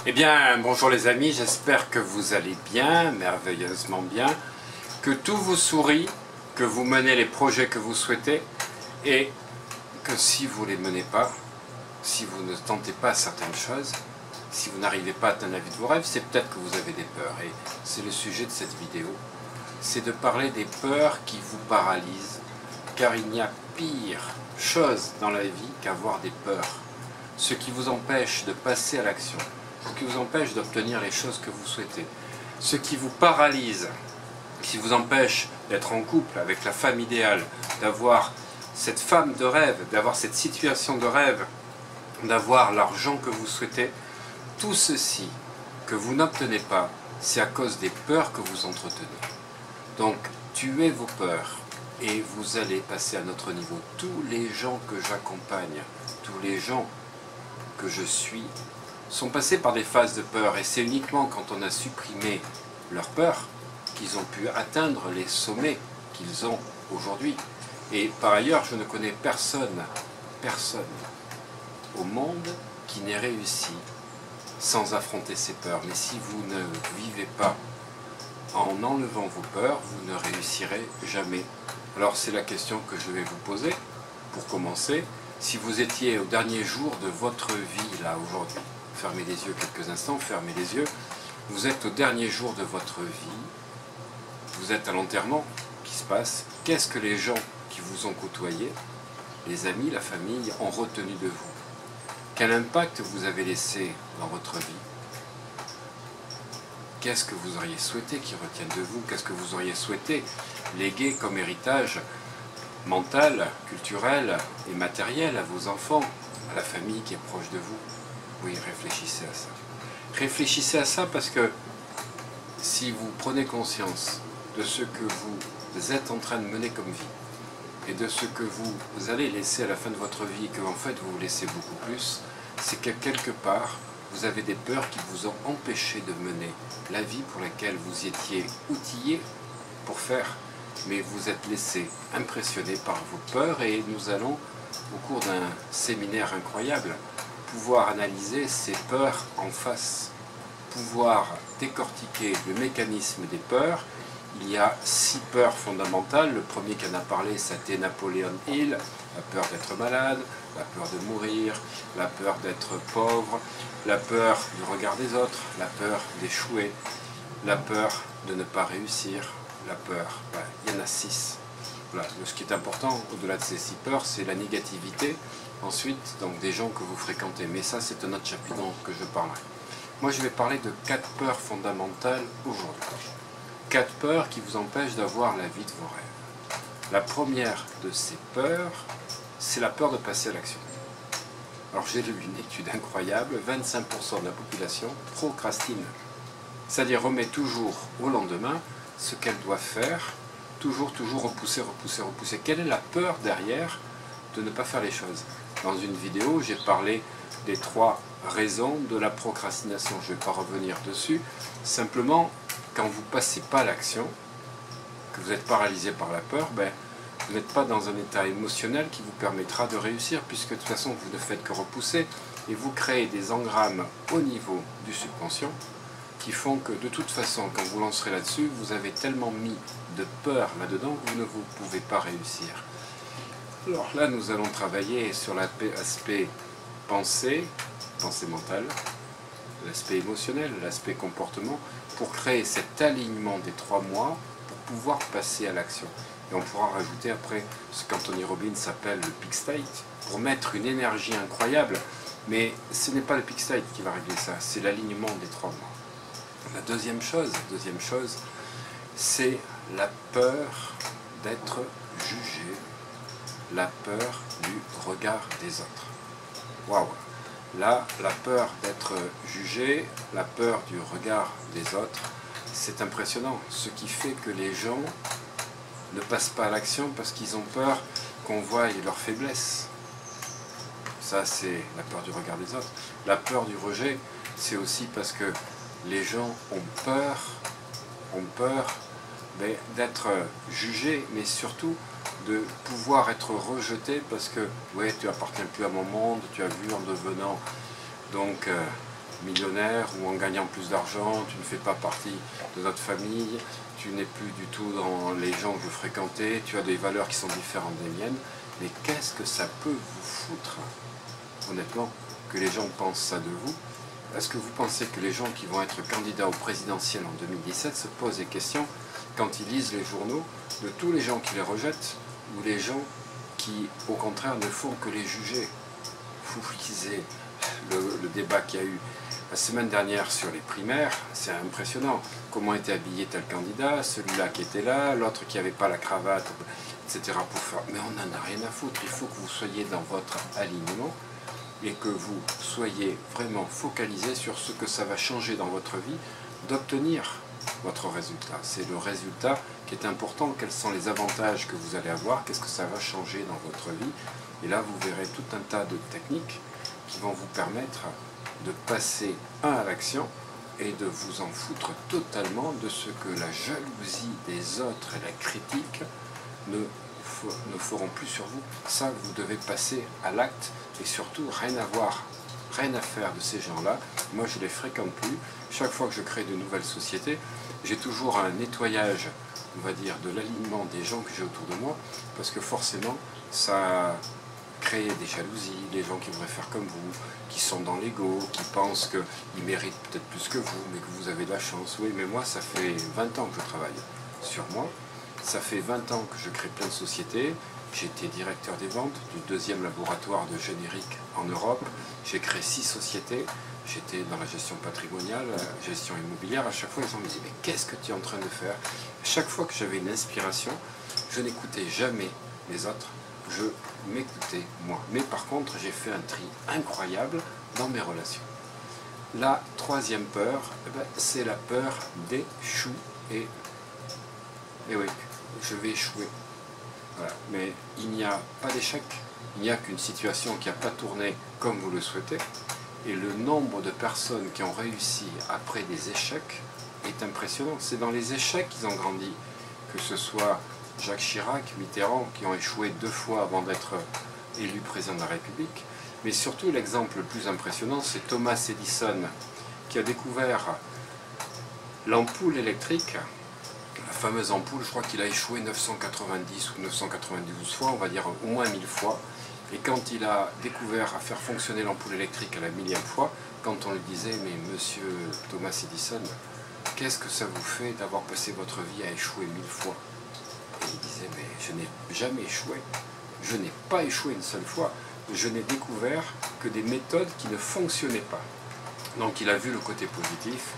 Eh bien, bonjour les amis, j'espère que vous allez bien, merveilleusement bien, que tout vous sourit, que vous menez les projets que vous souhaitez et que si vous ne les menez pas, si vous ne tentez pas certaines choses, si vous n'arrivez pas à atteindre la vie de vos rêves, c'est peut-être que vous avez des peurs. Et c'est le sujet de cette vidéo, c'est de parler des peurs qui vous paralysent, car il n'y a pire chose dans la vie qu'avoir des peurs. Ce qui vous empêche de passer à l'action, ce qui vous empêche d'obtenir les choses que vous souhaitez, ce qui vous paralyse, qui vous empêche d'être en couple avec la femme idéale, d'avoir cette femme de rêve, d'avoir cette situation de rêve, d'avoir l'argent que vous souhaitez, tout ceci que vous n'obtenez pas, c'est à cause des peurs que vous entretenez. Donc, tuez vos peurs et vous allez passer à notre niveau. Tous les gens que j'accompagne, tous les gens que je suis, sont passés par des phases de peur, et c'est uniquement quand on a supprimé leur peur qu'ils ont pu atteindre les sommets qu'ils ont aujourd'hui. Et par ailleurs, je ne connais personne au monde qui n'ait réussi sans affronter ses peurs. Mais si vous ne vivez pas en enlevant vos peurs, vous ne réussirez jamais. Alors c'est la question que je vais vous poser pour commencer. Si vous étiez au dernier jour de votre vie là aujourd'hui, fermez les yeux quelques instants, fermez les yeux, vous êtes au dernier jour de votre vie, vous êtes à l'enterrement qui se passe, qu'est-ce que les gens qui vous ont côtoyé, les amis, la famille, ont retenu de vous? Quel impact vous avez laissé dans votre vie? Qu'est-ce que vous auriez souhaité qu'ils retiennent de vous? Qu'est-ce que vous auriez souhaité léguer comme héritage mental, culturel et matériel à vos enfants, à la famille qui est proche de vous? Oui, réfléchissez à ça. Réfléchissez à ça parce que si vous prenez conscience de ce que vous êtes en train de mener comme vie et de ce que vous allez laisser à la fin de votre vie, que en fait vous laissez beaucoup plus, c'est que quelque part vous avez des peurs qui vous ont empêché de mener la vie pour laquelle vous étiez outillé pour faire, mais vous êtes laissé impressionner par vos peurs, et nous allons, au cours d'un séminaire incroyable, pouvoir analyser ces peurs en face, pouvoir décortiquer le mécanisme des peurs. Il y a 6 peurs fondamentales. Le premier qui en a parlé, c'était Napoléon Hill: la peur d'être malade, la peur de mourir, la peur d'être pauvre, la peur du regard des autres, la peur d'échouer, la peur de ne pas réussir, la peur. Voilà, il y en a 6. Voilà. Ce qui est important, au-delà de ces 6 peurs, c'est la négativité. Ensuite, donc des gens que vous fréquentez. Mais ça, c'est un autre chapitre dont que je parlerai. Moi, je vais parler de 4 peurs fondamentales aujourd'hui. 4 peurs qui vous empêchent d'avoir la vie de vos rêves. La première de ces peurs, c'est la peur de passer à l'action. Alors, j'ai lu une étude incroyable, 25% de la population procrastine. C'est-à-dire remet toujours au lendemain ce qu'elle doit faire, toujours repousser. Quelle est la peur derrière de ne pas faire les choses? Dans une vidéo, j'ai parlé des 3 raisons de la procrastination. Je ne vais pas revenir dessus. Simplement, quand vous ne passez pas à l'action, que vous êtes paralysé par la peur, vous n'êtes pas dans un état émotionnel qui vous permettra de réussir, puisque de toute façon, vous ne faites que repousser, et vous créez des engrammes au niveau du subconscient qui font que de toute façon, quand vous lancerez là-dessus, vous avez tellement mis de peur là-dedans que vous ne vous pouvez pas réussir. Alors là, nous allons travailler sur l'aspect pensée mentale, l'aspect émotionnel, l'aspect comportement, pour créer cet alignement des 3 mois pour pouvoir passer à l'action. Et on pourra rajouter après ce qu'Anthony Robbins appelle le peak state, pour mettre une énergie incroyable. Mais ce n'est pas le peak state qui va régler ça, c'est l'alignement des 3 mois. La deuxième chose, c'est la peur d'être jugé, la peur du regard des autres. Waouh! Là, la peur d'être jugé, la peur du regard des autres, c'est impressionnant. Ce qui fait que les gens ne passent pas à l'action parce qu'ils ont peur qu'on voie leur faiblesse. Ça, c'est la peur du regard des autres. La peur du rejet, c'est aussi parce que les gens ont peur d'être jugés, mais surtout de pouvoir être rejeté parce que ouais, tu appartiens plus à mon monde, tu as vu en devenant donc millionnaire ou en gagnant plus d'argent, tu ne fais pas partie de notre famille, tu n'es plus du tout dans les gens que vous fréquentez, tu as des valeurs qui sont différentes des miennes, mais qu'est-ce que ça peut vous foutre, honnêtement, que les gens pensent ça de vous? Est-ce que vous pensez que les gens qui vont être candidats au présidentiel en 2017 se posent des questions quand ils lisent les journaux de tous les gens qui les rejettent ou les gens qui, au contraire, ne font que les juger? Vous lisez le débat qu'il y a eu la semaine dernière sur les primaires, c'est impressionnant. Comment était habillé tel candidat, celui-là qui était là, l'autre qui n'avait pas la cravate, etc. pour faire. Mais on n'en a rien à foutre. Il faut que vous soyez dans votre alignement et que vous soyez vraiment focalisé sur ce que ça va changer dans votre vie, d'obtenir votre résultat. C'est le résultat qui est important. Quels sont les avantages que vous allez avoir? Qu'est-ce que ça va changer dans votre vie? Et là, vous verrez tout un tas de techniques qui vont vous permettre de passer à l'action et de vous en foutre totalement de ce que la jalousie des autres et la critique ne feront plus sur vous. Ça, vous devez passer à l'acte et surtout rien à voir, rien à faire de ces gens-là. Moi, je ne les fréquente plus. Chaque fois que je crée de nouvelles sociétés, j'ai toujours un nettoyage, on va dire, de l'alignement des gens que j'ai autour de moi, parce que forcément, ça crée des jalousies, des gens qui voudraient faire comme vous, qui sont dans l'ego, qui pensent qu'ils méritent peut-être plus que vous, mais que vous avez de la chance. Oui, mais moi, ça fait 20 ans que je travaille sur moi. Ça fait 20 ans que je crée plein de sociétés. J'ai été directeur des ventes du 2e laboratoire de générique en Europe. J'ai créé 6 sociétés. J'étais dans la gestion patrimoniale, la gestion immobilière. À chaque fois, les gens me disaient « Mais qu'est-ce que tu es en train de faire ?» Chaque fois que j'avais une inspiration, je n'écoutais jamais les autres. Je m'écoutais moi. Mais par contre, j'ai fait un tri incroyable dans mes relations. La 3e peur, c'est la peur d'échouer. Et oui, je vais échouer. Voilà. Mais il n'y a pas d'échec. Il n'y a qu'une situation qui n'a pas tourné comme vous le souhaitez. Et le nombre de personnes qui ont réussi après des échecs est impressionnant. C'est dans les échecs qu'ils ont grandi. Que ce soit Jacques Chirac, Mitterrand, qui ont échoué 2 fois avant d'être élus président de la République. Mais surtout, l'exemple le plus impressionnant, c'est Thomas Edison, qui a découvert l'ampoule électrique. La fameuse ampoule, je crois qu'il a échoué 990 ou 992 fois, on va dire au moins 1000 fois. Et quand il a découvert à faire fonctionner l'ampoule électrique à la 1000e fois, quand on lui disait « Mais monsieur Thomas Edison, qu'est-ce que ça vous fait d'avoir passé votre vie à échouer 1000 fois ?» Et il disait « Mais je n'ai jamais échoué, je n'ai pas échoué une seule fois, je n'ai découvert que des méthodes qui ne fonctionnaient pas. » Donc il a vu le côté positif,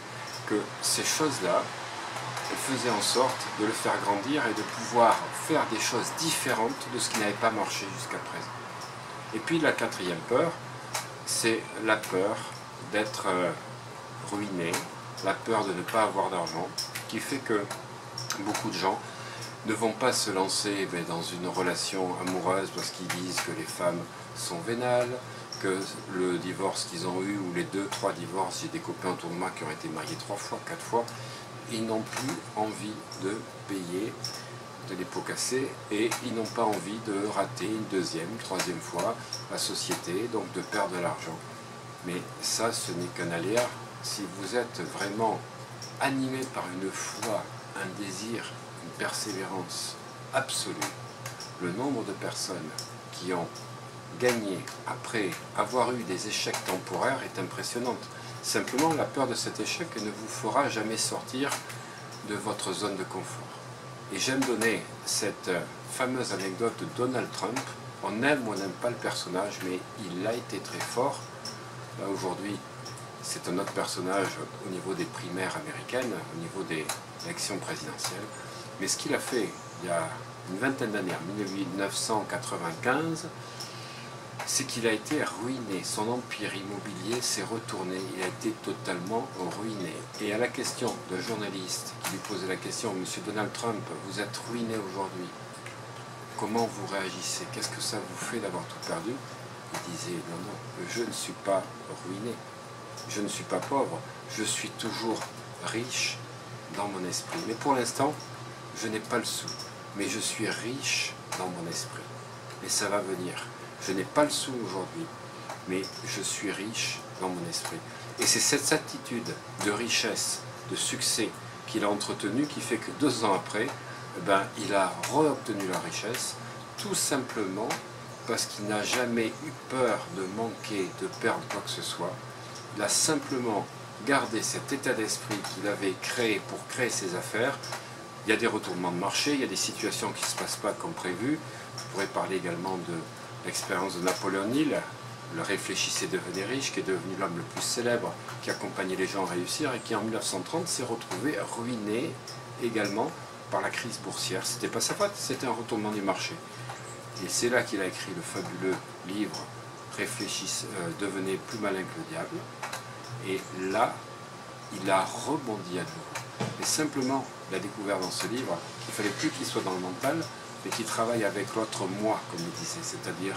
que ces choses-là, faisait en sorte de le faire grandir et de pouvoir faire des choses différentes de ce qui n'avait pas marché jusqu'à présent. Et puis la 4e peur, c'est la peur d'être ruiné, la peur de ne pas avoir d'argent, qui fait que beaucoup de gens ne vont pas se lancer dans une relation amoureuse parce qu'ils disent que les femmes sont vénales, que le divorce qu'ils ont eu, ou les 2-3 divorces, j'ai des copains autour de moi qui ont été mariés 3 fois, 4 fois, ils n'ont plus envie de payer de les pots cassés et ils n'ont pas envie de rater une 2e, 3e fois la société, donc de perdre de l'argent. Mais ça, ce n'est qu'un aléa. Si vous êtes vraiment animé par une foi, un désir, une persévérance absolue, le nombre de personnes qui ont gagné après avoir eu des échecs temporaires est impressionnante. Simplement, la peur de cet échec ne vous fera jamais sortir de votre zone de confort. Et j'aime donner cette fameuse anecdote de Donald Trump. On aime ou on n'aime pas le personnage, mais il a été très fort. Là, aujourd'hui, c'est un autre personnage au niveau des primaires américaines, au niveau des élections présidentielles. Mais ce qu'il a fait il y a une vingtaine d'années, en 1995, c'est qu'il a été ruiné. Son empire immobilier s'est retourné, il a été totalement ruiné. Et à la question d'un journaliste qui lui posait la question, « Monsieur Donald Trump, vous êtes ruiné aujourd'hui, comment vous réagissez? Qu'est-ce que ça vous fait d'avoir tout perdu ?» Il disait, « Non, non, je ne suis pas ruiné, je ne suis pas pauvre, je suis toujours riche dans mon esprit. Mais pour l'instant, je n'ai pas le sou, mais je suis riche dans mon esprit. Et ça va venir. Je n'ai pas le sou aujourd'hui, mais je suis riche dans mon esprit. Et c'est cette attitude de richesse, de succès qu'il a entretenue qui fait que 2 ans après, il a re-obtenu la richesse, tout simplement parce qu'il n'a jamais eu peur de manquer, de perdre quoi que ce soit. Il a simplement gardé cet état d'esprit qu'il avait créé pour créer ses affaires. Il y a des retournements de marché, il y a des situations qui ne se passent pas comme prévu. Je pourrais parler également de l'expérience de Napoléon Hill, le réfléchissez, devenez riche, qui est devenu l'homme le plus célèbre, qui accompagnait les gens à réussir et qui en 1930 s'est retrouvé ruiné également par la crise boursière. C'était pas sa faute, c'était un retournement du marché. Et c'est là qu'il a écrit le fabuleux livre Réfléchissez, devenez plus malin que le diable. Et là, il a rebondi à nouveau. Et simplement, il a découvert dans ce livre qu'il ne fallait plus qu'il soit dans le mental, mais qu'il travaille avec l'autre moi, comme il disait, c'est-à-dire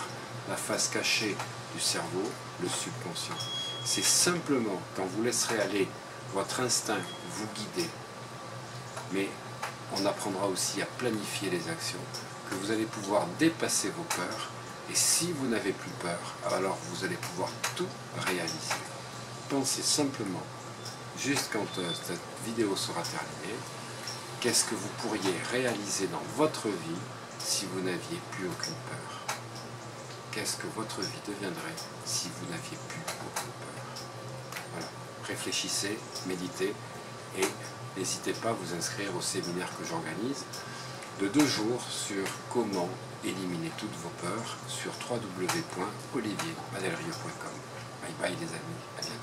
la face cachée du cerveau, le subconscient. C'est simplement quand vous laisserez aller votre instinct vous guider, mais on apprendra aussi à planifier les actions, que vous allez pouvoir dépasser vos peurs, et si vous n'avez plus peur, alors vous allez pouvoir tout réaliser. Pensez simplement, juste quand cette vidéo sera terminée, qu'est-ce que vous pourriez réaliser dans votre vie si vous n'aviez plus aucune peur? Qu'est-ce que votre vie deviendrait si vous n'aviez plus aucune peur? Voilà. Réfléchissez, méditez et n'hésitez pas à vous inscrire au séminaire que j'organise de 2 jours sur comment éliminer toutes vos peurs sur www.oliviermadelrieux.com. Bye bye les amis, à bientôt.